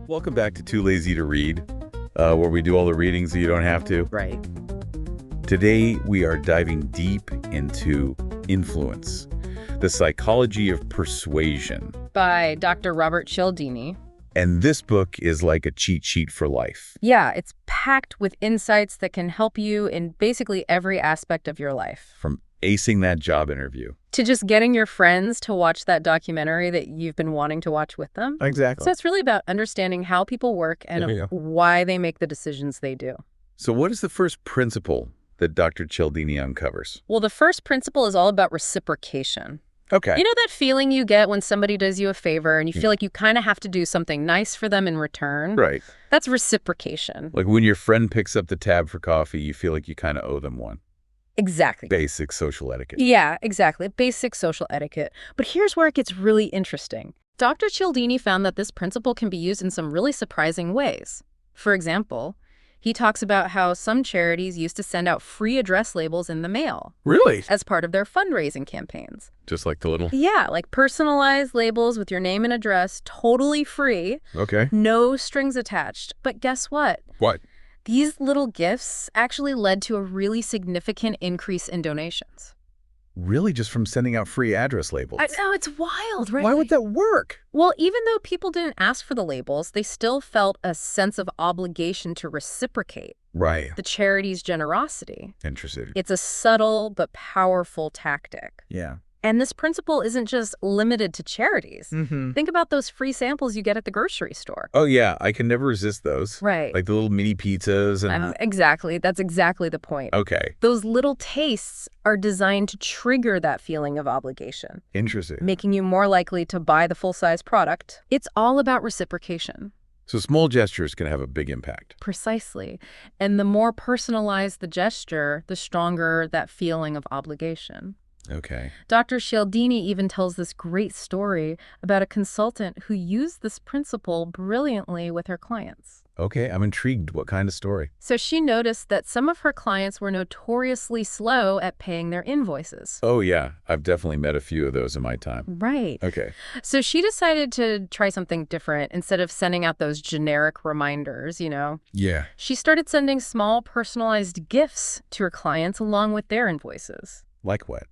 Welcome back to Too Lazy to Read, where we do all the reading so you don't have to. Right. Today, we are diving deep into influence, the psychology of persuasion. By Dr. Robert Cialdini. And this book is like a cheat sheet for life. Yeah, it's packed with insights that can help you in basically every aspect of your life. From acing that job interview to just getting your friends to watch that documentary that you've been wanting to watch with them. Exactly. So it's really about understanding how people work and why they make the decisions they do. So what is the first principle that Dr. Cialdini uncovers? Well, the first principle is all about reciprocation. Okay. You know that feeling you get when somebody does you a favor and you feel like you kind of have to do something nice for them in return? Right. That's reciprocation. Like when your friend picks up the tab for coffee, you feel like you kind of owe them one. Exactly. Basic social etiquette. Yeah, exactly. Basic social etiquette. But here's where it gets really interesting. Dr. Cialdini found that this principle can be used in some really surprising ways. For example, he talks about how some charities used to send out free address labels in the mail. Really? As part of their fundraising campaigns. Just like the little... Yeah, like personalized labels with your name and address, totally free. Okay. No strings attached. But guess what? What? These little gifts actually led to a really significant increase in donations. Really? Just from sending out free address labels? I know, it's wild, right? Why would that work? Well, even though people didn't ask for the labels, they still felt a sense of obligation to reciprocate Right. the charity's generosity. Interesting. It's a subtle but powerful tactic. Yeah. And this principle isn't just limited to charities. Mm-hmm. Think about those free samples you get at the grocery store. Oh, yeah. I can never resist those. Right. Like the little mini pizzas and... Exactly. That's exactly the point. Okay. Those little tastes are designed to trigger that feeling of obligation, Interesting. making you more likely to buy the full-size product. It's all about reciprocation. So small gestures can have a big impact. Precisely. And the more personalized the gesture, the stronger that feeling of obligation. Okay. Dr. Cialdini even tells this great story about a consultant who used this principle brilliantly with her clients. Okay, I'm intrigued. What kind of story? So she noticed that some of her clients were notoriously slow at paying their invoices. Oh, yeah. I've definitely met a few of those in my time. Right. Okay. So she decided to try something different instead of sending out those generic reminders, Yeah. She started sending small personalized gifts to her clients along with their invoices. Like what?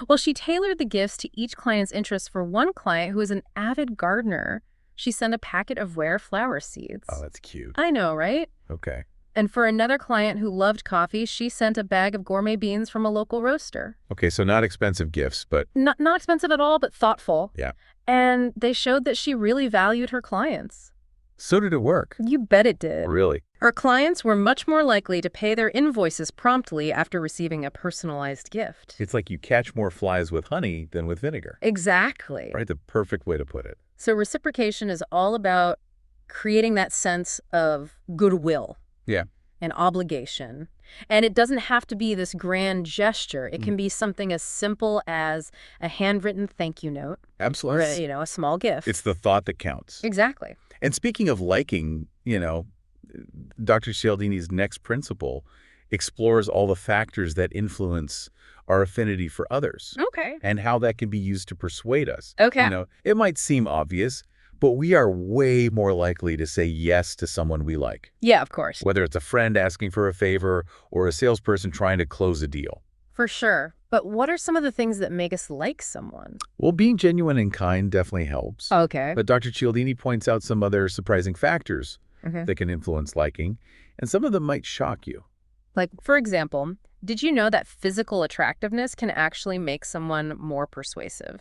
Well, she tailored the gifts to each client's interests. For one client who is an avid gardener, she sent a packet of rare flower seeds. Oh, that's cute. I know, right? Okay. And for another client who loved coffee, she sent a bag of gourmet beans from a local roaster. Okay, so not expensive gifts, but... Not expensive at all, but thoughtful. Yeah. And they showed that she really valued her clients. So did it work? You bet it did. Really? Her clients were much more likely to pay their invoices promptly after receiving a personalized gift. It's like you catch more flies with honey than with vinegar. Exactly. Right? The perfect way to put it. So reciprocation is all about creating that sense of goodwill. Yeah. And obligation. And it doesn't have to be this grand gesture. It can be something as simple as a handwritten thank you note. Absolutely. Or, a small gift. It's the thought that counts. Exactly. And speaking of liking, Dr. Cialdini's next principle explores all the factors that influence our affinity for others. Okay. And how that can be used to persuade us. Okay. It might seem obvious, but we are way more likely to say yes to someone we like. Yeah, of course. Whether it's a friend asking for a favor or a salesperson trying to close a deal. For sure. But what are some of the things that make us like someone? Well, being genuine and kind definitely helps. Okay. But Dr. Cialdini points out some other surprising factors that can influence liking, and some of them might shock you. Like, for example, did you know that physical attractiveness can actually make someone more persuasive?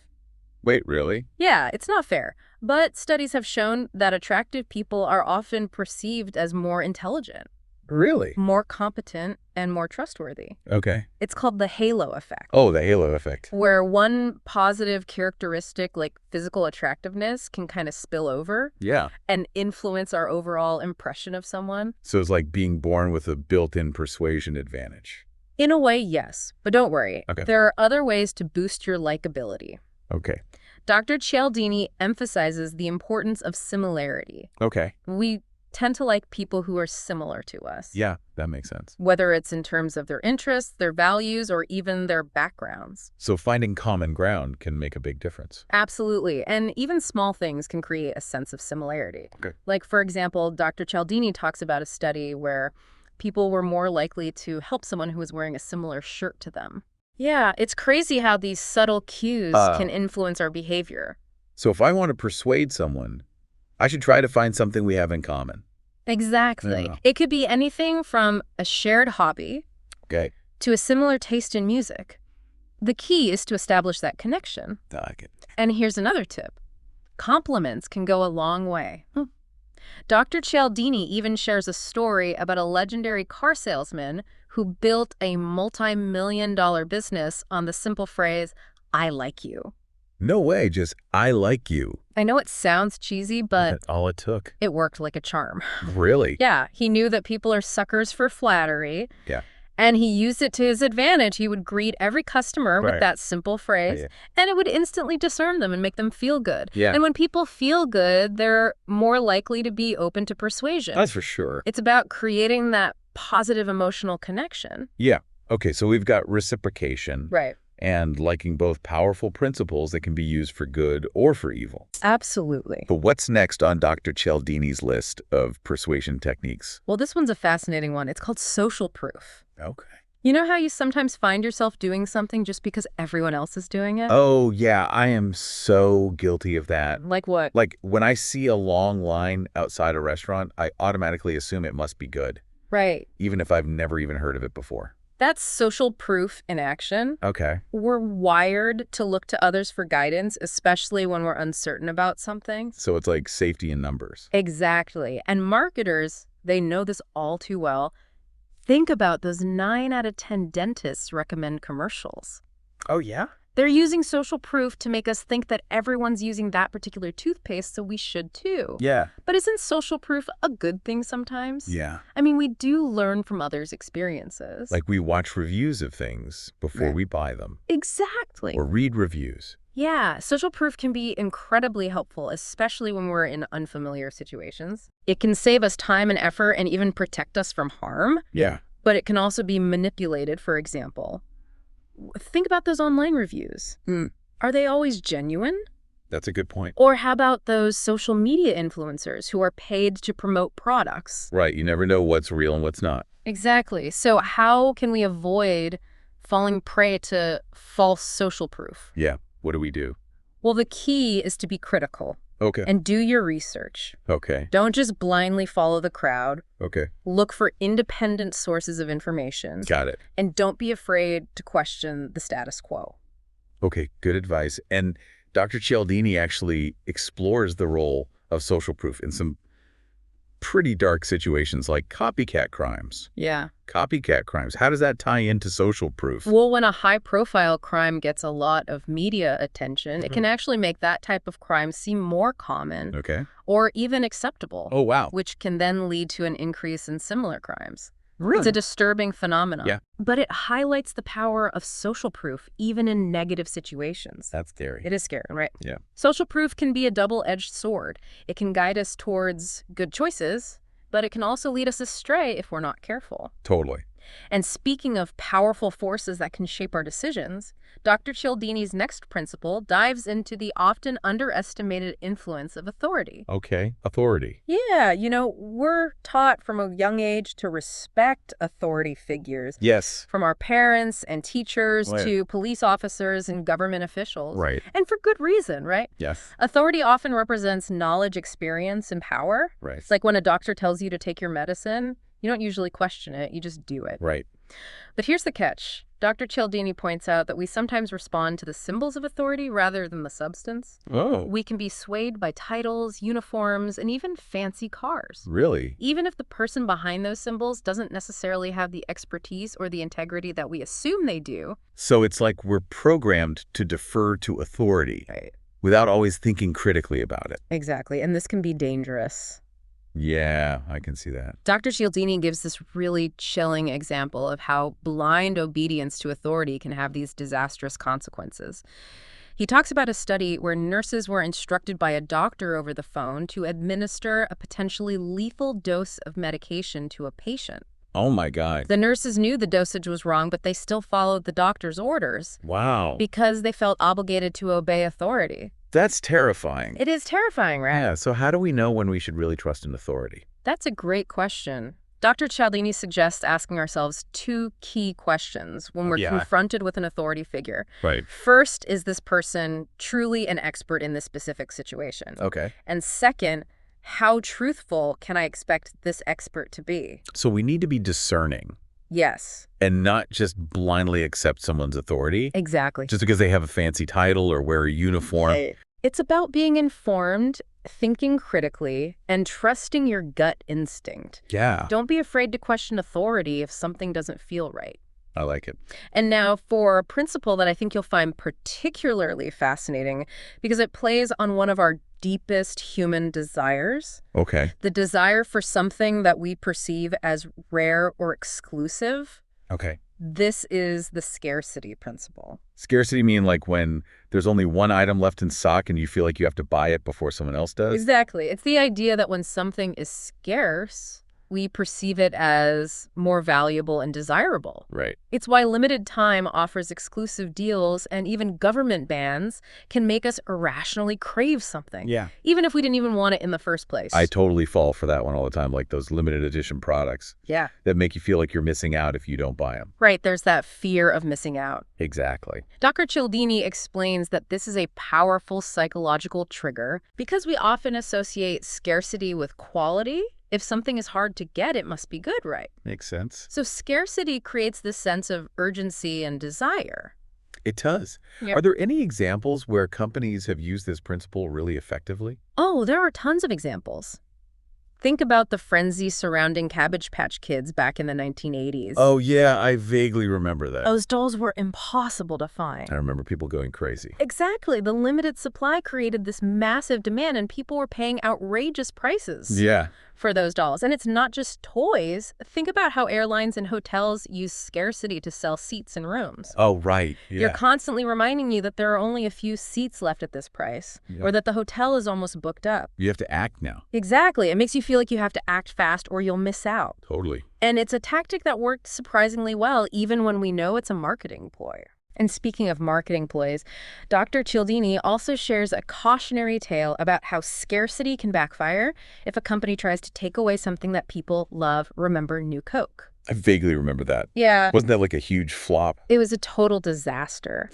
Wait, really? Yeah, it's not fair. But studies have shown that attractive people are often perceived as more intelligent, Really? more competent, and more trustworthy. Okay. It's called the halo effect. Oh, the halo effect. Where one positive characteristic like physical attractiveness can kind of spill over Yeah. and influence our overall impression of someone. So it's like being born with a built-in persuasion advantage. In a way, yes. But don't worry. Okay. There are other ways to boost your likability. Okay. Dr. Cialdini emphasizes the importance of similarity. Okay. We tend to like people who are similar to us. Yeah, that makes sense. Whether it's in terms of their interests, their values, or even their backgrounds. So finding common ground can make a big difference. Absolutely. And even small things can create a sense of similarity. Okay. Like, for example, Dr. Cialdini talks about a study where people were more likely to help someone who was wearing a similar shirt to them. Yeah, it's crazy how these subtle cues can influence our behavior. So if I want to persuade someone, I should try to find something we have in common. Exactly. Yeah. It could be anything from a shared hobby Okay. to a similar taste in music. The key is to establish that connection. And here's another tip. Compliments can go a long way. Dr. Cialdini even shares a story about a legendary car salesman who built a multi-million-dollar business on the simple phrase, "I like you." No way, just I like you. I know it sounds cheesy, but That's all it took. it worked like a charm. Really? Yeah, he knew that people are suckers for flattery. Yeah. And he used it to his advantage. He would greet every customer with Right. that simple phrase, and it would instantly disarm them and make them feel good. Yeah. And when people feel good, they're more likely to be open to persuasion. That's for sure. It's about creating that positive emotional connection. Yeah. Okay, so we've got reciprocation Right. and liking, both powerful principles that can be used for good or for evil. Absolutely. But what's next on Dr. Cialdini's list of persuasion techniques? Well, this one's a fascinating one. It's called social proof. Okay. You know how you sometimes find yourself doing something just because everyone else is doing it? Oh, yeah, I am so guilty of that. Like what? Like, when I see a long line outside a restaurant, I automatically assume it must be good, Right. even if I've never even heard of it before. That's social proof in action. Okay. We're wired to look to others for guidance, especially when we're uncertain about something. So it's like safety in numbers. Exactly. And marketers, they know this all too well. Think about those 9 out of 10 dentists recommend commercials. Oh, yeah? They're using social proof to make us think that everyone's using that particular toothpaste, so we should too. Yeah. But isn't social proof a good thing sometimes? Yeah. I mean, we do learn from others' experiences. Like, we watch reviews of things before we buy them. Exactly. Or read reviews. Yeah, social proof can be incredibly helpful, especially when we're in unfamiliar situations. It can save us time and effort and even protect us from harm. Yeah. But it can also be manipulated, for example. Think about those online reviews. Are they always genuine? That's a good point. Or how about those social media influencers who are paid to promote products? Right. You never know what's real and what's not. Exactly. So how can we avoid falling prey to false social proof? Yeah. What do we do? Well, the key is to be critical Okay. and do your research. Okay. Don't just blindly follow the crowd. Okay. Look for independent sources of information. Got it. And don't be afraid to question the status quo. Okay. Good advice. And Dr. Cialdini actually explores the role of social proof in some pretty dark situations like copycat crimes. Yeah. Copycat crimes. How does that tie into social proof? Well, when a high-profile crime gets a lot of media attention, it can actually make that type of crime seem more common Okay. or even acceptable, Oh, wow. which can then lead to an increase in similar crimes. Really? It's a disturbing phenomenon. Yeah. But it highlights the power of social proof, even in negative situations. That's scary. It is scary, right? Yeah. Social proof can be a double-edged sword. It can guide us towards good choices, but it can also lead us astray if we're not careful. Totally. And speaking of powerful forces that can shape our decisions, Dr. Cialdini's next principle dives into the often underestimated influence of authority. Okay. Authority. Yeah, you know, we're taught from a young age to respect authority figures. Yes. From our parents and teachers Right. to police officers and government officials. Right. And for good reason, right? Yes. Authority often represents knowledge, experience, and power. Right. It's like when a doctor tells you to take your medicine, you don't usually question it, you just do it. Right. But here's the catch. Dr. Cialdini points out that we sometimes respond to the symbols of authority rather than the substance. Oh. We can be swayed by titles, uniforms, and even fancy cars. Really? Even if the person behind those symbols doesn't necessarily have the expertise or the integrity that we assume they do. So it's like we're programmed to defer to authority Right. without always thinking critically about it. Exactly. And this can be dangerous. Yeah, I can see that. Dr. Cialdini gives this really chilling example of how blind obedience to authority can have these disastrous consequences. He talks about a study where nurses were instructed by a doctor over the phone to administer a potentially lethal dose of medication to a patient. Oh my God. The nurses knew the dosage was wrong, but they still followed the doctor's orders Wow. because they felt obligated to obey authority. That's terrifying. It is terrifying, right? Yeah, so how do we know when we should really trust an authority? That's a great question. Dr. Cialdini suggests asking ourselves two key questions when we're confronted with an authority figure. Right. First, is this person truly an expert in this specific situation? Okay. And second, how truthful can I expect this expert to be? So we need to be discerning Yes, and not just blindly accept someone's authority exactly. just because they have a fancy title or wear a uniform. It's about being informed, thinking critically, and trusting your gut instinct. Yeah, Don't be afraid to question authority if something doesn't feel right. I like it. And now for a principle that I think you'll find particularly fascinating because it plays on one of our deepest human desires, Okay. the desire for something that we perceive as rare or exclusive. Okay. This is the scarcity principle. Scarcity mean like when there's only one item left in stock and you feel like you have to buy it before someone else does? Exactly. It's the idea that when something is scarce, we perceive it as more valuable and desirable. Right. It's why limited time offers exclusive deals and even government bans can make us irrationally crave something. Yeah. Even if we didn't even want it in the first place. I totally fall for that one all the time, like those limited edition products Yeah. that make you feel like you're missing out if you don't buy them. Right, there's that fear of missing out. Exactly. Dr. Cialdini explains that this is a powerful psychological trigger because we often associate scarcity with quality. If something is hard to get, it must be good, right? Makes sense. So scarcity creates this sense of urgency and desire. It does. Yep. Are there any examples where companies have used this principle really effectively? Oh, there are tons of examples. Think about the frenzy surrounding Cabbage Patch Kids back in the 1980s. Oh, yeah, I vaguely remember that. Those dolls were impossible to find. I remember people going crazy. Exactly. The limited supply created this massive demand, and people were paying outrageous prices Yeah. for those dolls. And it's not just toys. Think about how airlines and hotels use scarcity to sell seats in rooms. Oh, right. Yeah. You're constantly reminding you that there are only a few seats left at this price, or that the hotel is almost booked up. You have to act now. Exactly. It makes you feel like you have to act fast or you'll miss out. Totally. And it's a tactic that worked surprisingly well, even when we know it's a marketing ploy. And speaking of marketing ploys, Dr. Cialdini also shares a cautionary tale about how scarcity can backfire if a company tries to take away something that people love. Remember New Coke? I vaguely remember that. Yeah. Wasn't that like a huge flop? It was a total disaster.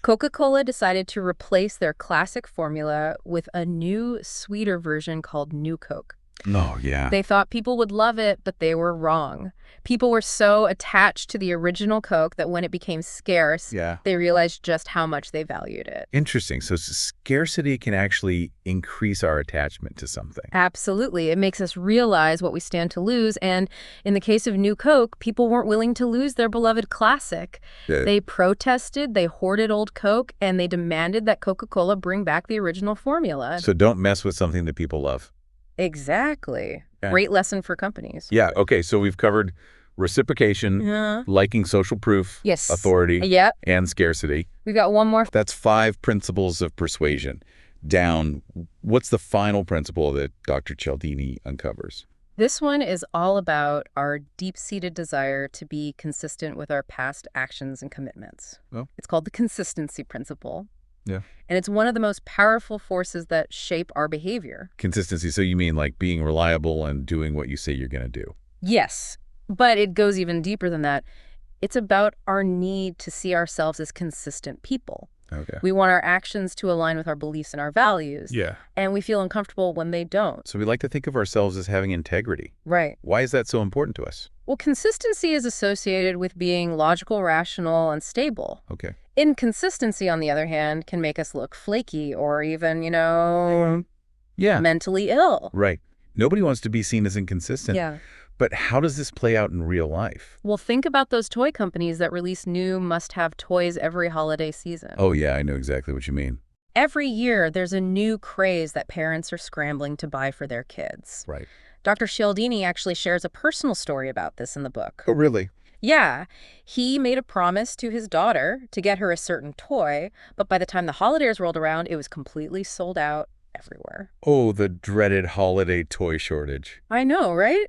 Coca-Cola decided to replace their classic formula with a new, sweeter version called New Coke. Oh, yeah. They thought people would love it, but they were wrong. People were so attached to the original Coke that when it became scarce, Yeah. they realized just how much they valued it. Interesting. So scarcity can actually increase our attachment to something. Absolutely. It makes us realize what we stand to lose. And in the case of New Coke, people weren't willing to lose their beloved classic. They protested, they hoarded old Coke, and they demanded that Coca-Cola bring back the original formula. So don't mess with something that people love. Exactly. Yeah. Great lesson for companies. Yeah. Okay. So we've covered reciprocation, liking social proof, Yes. authority, Yep. and scarcity. We've got one more. That's 5 principles of persuasion. Down, what's the final principle that Dr. Cialdini uncovers? This one is all about our deep-seated desire to be consistent with our past actions and commitments. Oh. It's called the consistency principle. Yeah. And it's one of the most powerful forces that shape our behavior. Consistency. So you mean like being reliable and doing what you say you're going to do? Yes, but it goes even deeper than that. It's about our need to see ourselves as consistent people. Okay. We want our actions to align with our beliefs and our values. Yeah. And we feel uncomfortable when they don't. So we like to think of ourselves as having integrity. Right. Why is that so important to us? Well, consistency is associated with being logical, rational, and stable. Okay. Inconsistency, on the other hand, can make us look flaky or even, Yeah. mentally ill. Right. Nobody wants to be seen as inconsistent. Yeah. But how does this play out in real life? Well, think about those toy companies that release new must-have toys every holiday season. Oh, yeah, I know exactly what you mean. Every year, there's a new craze that parents are scrambling to buy for their kids. Right. Dr. Cialdini actually shares a personal story about this in the book. Oh, really? Yeah, he made a promise to his daughter to get her a certain toy, but by the time the holidays rolled around, it was completely sold out everywhere. Oh, the dreaded holiday toy shortage. I know, right?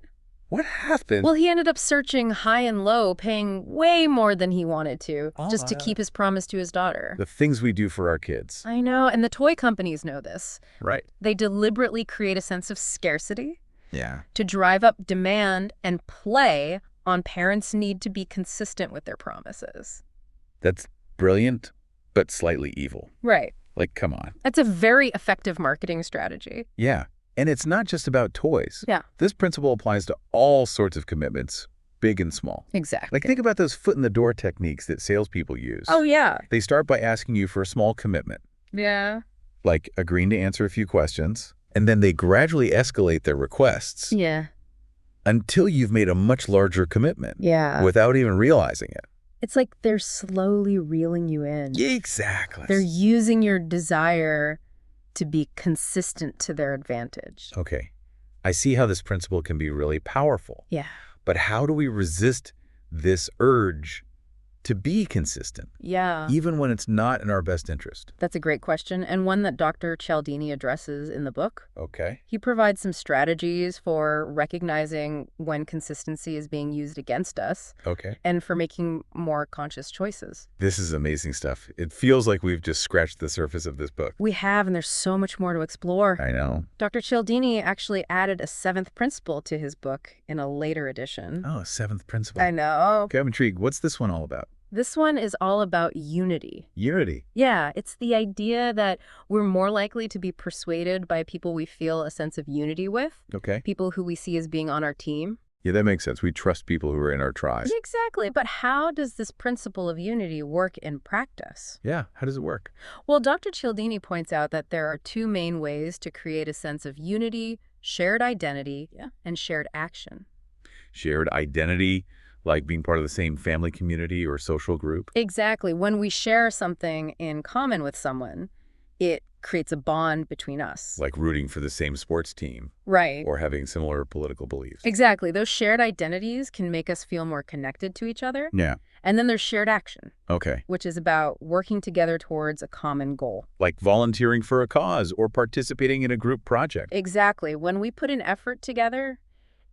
What happened? Well, he ended up searching high and low, paying way more than he wanted to, Oh, just to keep his promise to his daughter. the things we do for our kids. I know, and the toy companies know this. Right. They deliberately create a sense of scarcity Yeah. to drive up demand and play on parents' need to be consistent with their promises. That's brilliant, but slightly evil. Right. Like, come on. That's a very effective marketing strategy. Yeah. And it's not just about toys. Yeah. This principle applies to all sorts of commitments, big and small. Exactly. Like, think about those foot-in-the-door techniques that salespeople use. Oh, yeah. They start by asking you for a small commitment, Yeah. like agreeing to answer a few questions, and then they gradually escalate their requests Yeah. until you've made a much larger commitment Yeah. without even realizing it. It's like they're slowly reeling you in. Exactly. They're using your desire to be consistent to their advantage. Okay. I see how this principle can be really powerful. Yeah. But how do we resist this urge to be consistent, Yeah. even when it's not in our best interest? That's a great question, and one that Dr. Cialdini addresses in the book. Okay. He provides some strategies for recognizing when consistency is being used against us Okay. and for making more conscious choices. This is amazing stuff. It feels like we've just scratched the surface of this book. We have, and there's so much more to explore. I know. Dr. Cialdini actually added a seventh principle to his book in a later edition. Oh, seventh principle. I know. Okay, I'm intrigued. What's this one all about? This one is all about unity. Unity. Yeah, it's the idea that we're more likely to be persuaded by people we feel a sense of unity with, Okay. people who we see as being on our team. Yeah, that makes sense. We trust people who are in our tribe. Exactly, but how does this principle of unity work in practice? Yeah, how does it work? Well, Dr. Cialdini points out that there are two main ways to create a sense of unity: shared identity and shared action. Shared identity, like being part of the same family community or social group. Exactly. When we share something in common with someone, it creates a bond between us. Like rooting for the same sports team Right. or having similar political beliefs. Exactly. Those shared identities can make us feel more connected to each other. Yeah. And then there's shared action, Okay. which is about working together towards a common goal. Like volunteering for a cause or participating in a group project. Exactly. When we put in effort together,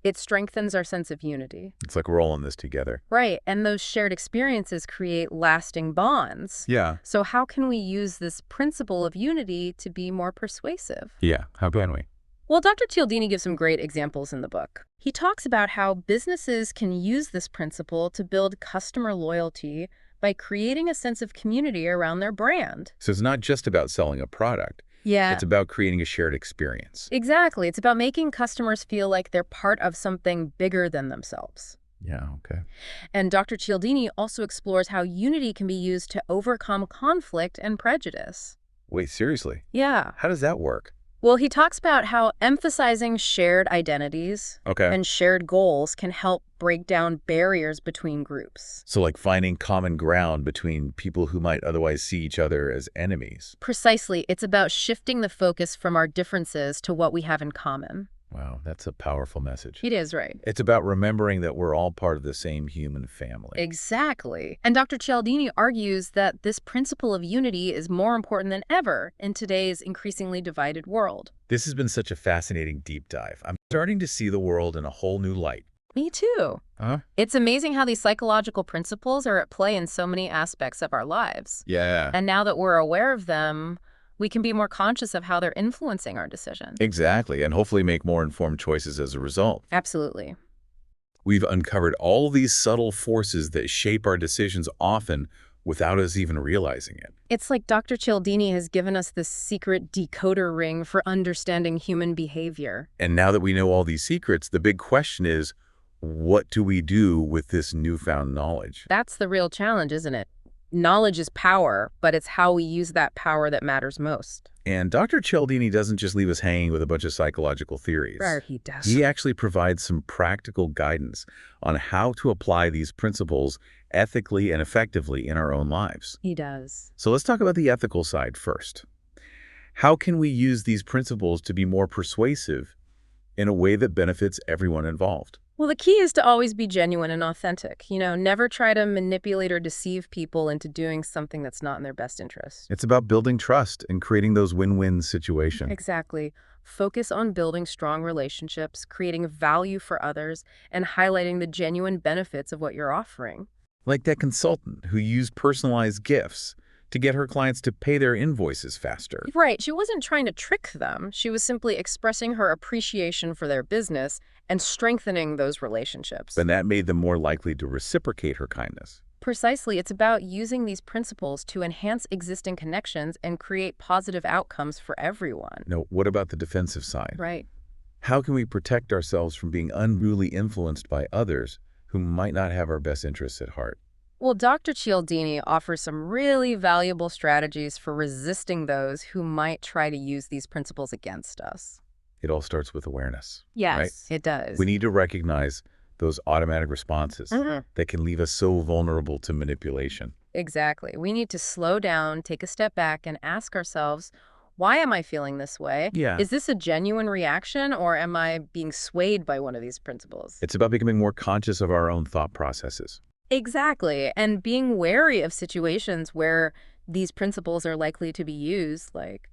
it strengthens our sense of unity. It's like we're all in this together. Right. And those shared experiences create lasting bonds. Yeah. So how can we use this principle of unity to be more persuasive? Yeah. How can we? Well, Dr. Cialdini gives some great examples in the book. He talks about how businesses can use this principle to build customer loyalty by creating a sense of community around their brand. So it's not just about selling a product. Yeah. It's about creating a shared experience. Exactly. It's about making customers feel like they're part of something bigger than themselves. Yeah, okay. And Dr. Cialdini also explores how unity can be used to overcome conflict and prejudice. Wait, seriously? Yeah. How does that work? Well, he talks about how emphasizing shared identities Okay. and shared goals can help break down barriers between groups. So like finding common ground between people who might otherwise see each other as enemies. Precisely. It's about shifting the focus from our differences to what we have in common. Wow, that's a powerful message. It is, right? It's about remembering that we're all part of the same human family. Exactly. And Dr. Cialdini argues that this principle of unity is more important than ever in today's increasingly divided world. This has been such a fascinating deep dive. I'm starting to see the world in a whole new light. Me too. Huh? It's amazing how these psychological principles are at play in so many aspects of our lives. Yeah. And now that we're aware of them, we can be more conscious of how they're influencing our decision. Exactly, and hopefully make more informed choices as a result. Absolutely. We've uncovered all these subtle forces that shape our decisions often without us even realizing it. It's like Dr. Cialdini has given us this secret decoder ring for understanding human behavior. And now that we know all these secrets, the big question is, what do we do with this newfound knowledge? That's the real challenge, isn't it? Knowledge is power, but it's how we use that power that matters most. And Dr. Cialdini doesn't just leave us hanging with a bunch of psychological theories. Right, he does. He actually provides some practical guidance on how to apply these principles ethically and effectively in our own lives. He does. So let's talk about the ethical side first. How can we use these principles to be more persuasive in a way that benefits everyone involved. Well, the key is to always be genuine and authentic. Never try to manipulate or deceive people into doing something that's not in their best interest. It's about building trust and creating those win-win situations. Exactly. Focus on building strong relationships, creating value for others, and highlighting the genuine benefits of what you're offering. Like that consultant who used personalized gifts to get her clients to pay their invoices faster. Right. She wasn't trying to trick them. She was simply expressing her appreciation for their business and strengthening those relationships. And that made them more likely to reciprocate her kindness. Precisely. It's about using these principles to enhance existing connections and create positive outcomes for everyone. Now, what about the defensive side? Right. How can we protect ourselves from being unruly influenced by others who might not have our best interests at heart? Well, Dr. Cialdini offers some really valuable strategies for resisting those who might try to use these principles against us. It all starts with awareness. Yes, right? it does. We need to recognize those automatic responses that can leave us so vulnerable to manipulation. Exactly. We need to slow down, take a step back, and ask ourselves, why am I feeling this way? Yeah. Is this a genuine reaction, or am I being swayed by one of these principles? It's about becoming more conscious of our own thought processes. Exactly. And being wary of situations where these principles are likely to be used, like,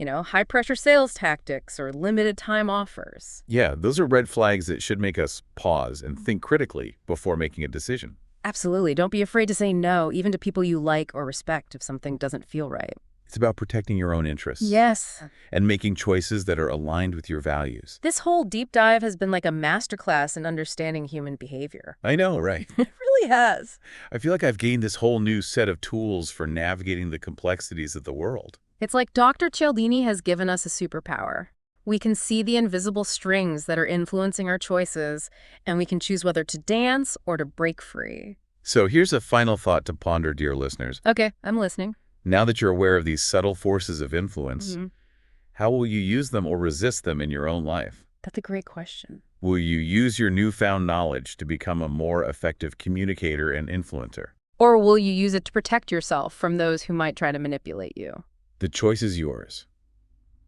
high-pressure sales tactics or limited time offers. Yeah, those are red flags that should make us pause and think critically before making a decision. Absolutely. Don't be afraid to say no, even to people you like or respect if something doesn't feel right. It's about protecting your own interests. Yes. And making choices that are aligned with your values. This whole deep dive has been like a masterclass in understanding human behavior. I know, right? It really has. I feel like I've gained this whole new set of tools for navigating the complexities of the world. It's like Dr. Cialdini has given us a superpower. We can see the invisible strings that are influencing our choices, and we can choose whether to dance or to break free. So here's a final thought to ponder, dear listeners. Okay, I'm listening. Now that you're aware of these subtle forces of influence, how will you use them or resist them in your own life? That's a great question. Will you use your newfound knowledge to become a more effective communicator and influencer? Or will you use it to protect yourself from those who might try to manipulate you? The choice is yours.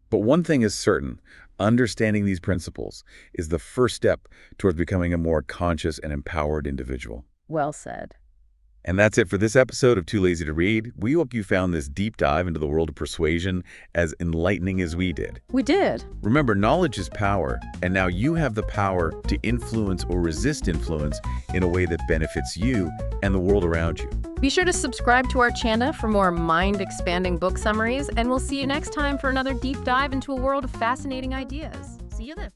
But one thing is certain, understanding these principles is the first step towards becoming a more conscious and empowered individual. Well said. And that's it for this episode of Too Lazy to Read. We hope you found this deep dive into the world of persuasion as enlightening as we did. We did. Remember, knowledge is power, and now you have the power to influence or resist influence in a way that benefits you and the world around you. Be sure to subscribe to our channel for more mind-expanding book summaries, and we'll see you next time for another deep dive into a world of fascinating ideas. See you then.